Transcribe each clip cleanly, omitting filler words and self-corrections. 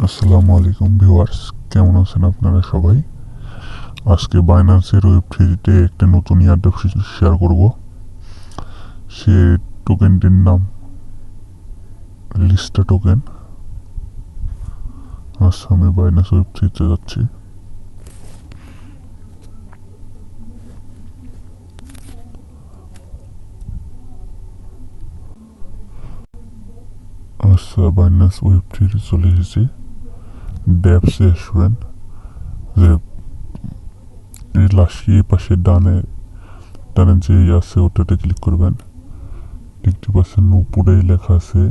আসসালামু আলাইকুম ভিউয়ার্স, কেমন আছেন আপনারা সবাই? আজকে বাইন্যান্সের ওয়েব3তে একটা নতুন এয়ারড্রপ শেয়ার করব। সে টোকেনটির নাম লিস্টা টোকেন। আচ্ছা, আমি বাইন্যান্স ওয়েব3তে যাচ্ছি। আচ্ছা, বাইন্যান্স ওয়েব3তে চলে এসেছি। ড্যাপসে আসবেন, যে এই পাশে ডানে ডানে যে আছে ওটাতে ক্লিক করবেন। দেখতে পাচ্ছেন উপরে লেখা আছে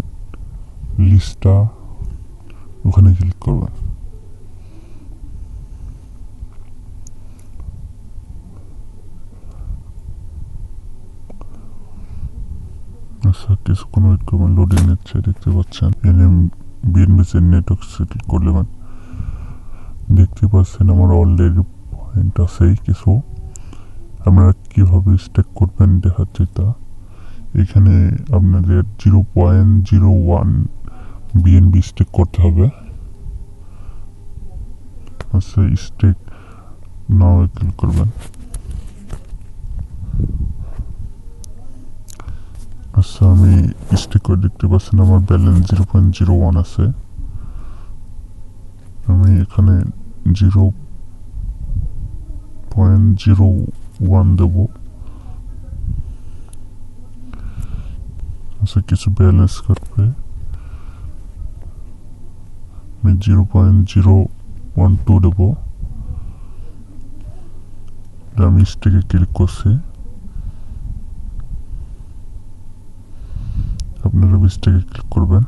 লিস্টা, ওখানে ক্লিক করবেন। আচ্ছা, কিছুক্ষণ ওয়েট করবেন, লোডিং নিচ্ছে দেখতে পাচ্ছেন। বিএনবিসির নেটওয়ার্ক সিলেক্ট করলেন। দেখতে পাচ্ছেন আমার অলরেডি পয়েন্ট আছেই কিছু। আপনারা কীভাবে স্টেক করবেন দেখাচ্ছি তা। এখানে আপনাদের 0.01 বিএনবি স্টেক করতে হবে। আচ্ছা, স্টেক নাও ক্লিক করবেন। আচ্ছা, আমি স্টেক করে দেখতে পাচ্ছেন আমার ব্যালেন্স 0.01 আছে। আমি এখানে 0.01 দেব। আচ্ছা, কিছু ব্যালেন্স কাটবে। আমি 0.012 দেব। আমি স্টেকে ক্লিক করছি। আপনারা স্টেকে ক্লিক করবেন।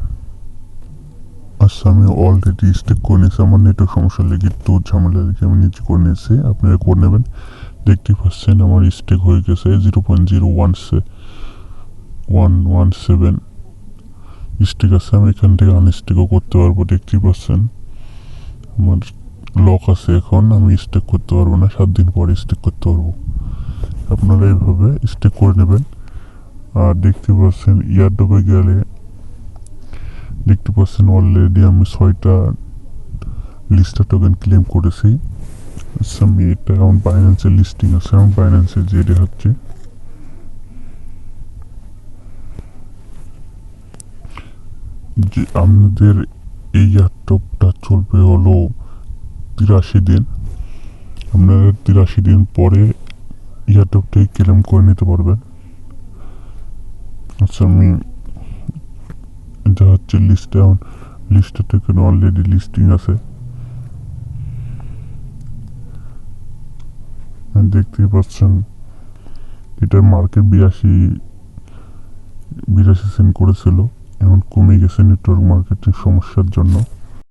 আচ্ছা, আমি অলরেডি স্টেক করে নিয়েছি। আমার নেটওয়ার্ক সমস্যা লেগে একটু ঝামেলা লেগে আমি নিজে করে নিয়েছি, আপনারা করে নেবেন। দেখতে পাচ্ছেন আমার স্টেক হয়ে গেছে 0.0117 স্টেক আছে। আমি এখান থেকে আনস্টেকও করতে পারবো। দেখতে পাচ্ছেন আমার লক আছে, এখন আমি স্টেক করতে পারবো না, 7 দিন পরে স্টেক করতে পারবো। আপনারা এইভাবে স্টেক করে নেবেন। আর দেখতে পাচ্ছেন এয়ারড্রপে গেলে দেখতে পাচ্ছেন অলরেডি আমি 6টা লিস্টা টোকেন ক্লেম করেছি। আচ্ছা, আমি এটা আমার বাইন্যান্সের লিস্টিং আছে, আমার বাইন্যান্সের যে দেখাচ্ছে। যে আপনাদের এই এয়ারড্রপটা চলবে হলো 83 দিন। আপনারা 83 দিন পরে এয়ারড্রপটাই ক্লেম করে নিতে পারবেন। আচ্ছা, আমি এটা হচ্ছে লিস্টটা টোকেন অলরেডি লিস্টিং আছে। দেখতেই পাচ্ছেন এটার মার্কেট 82 সেন্ট করেছিল, এখন কমে গেছে নেটওয়ার্ক মার্কেটিং সমস্যার জন্য।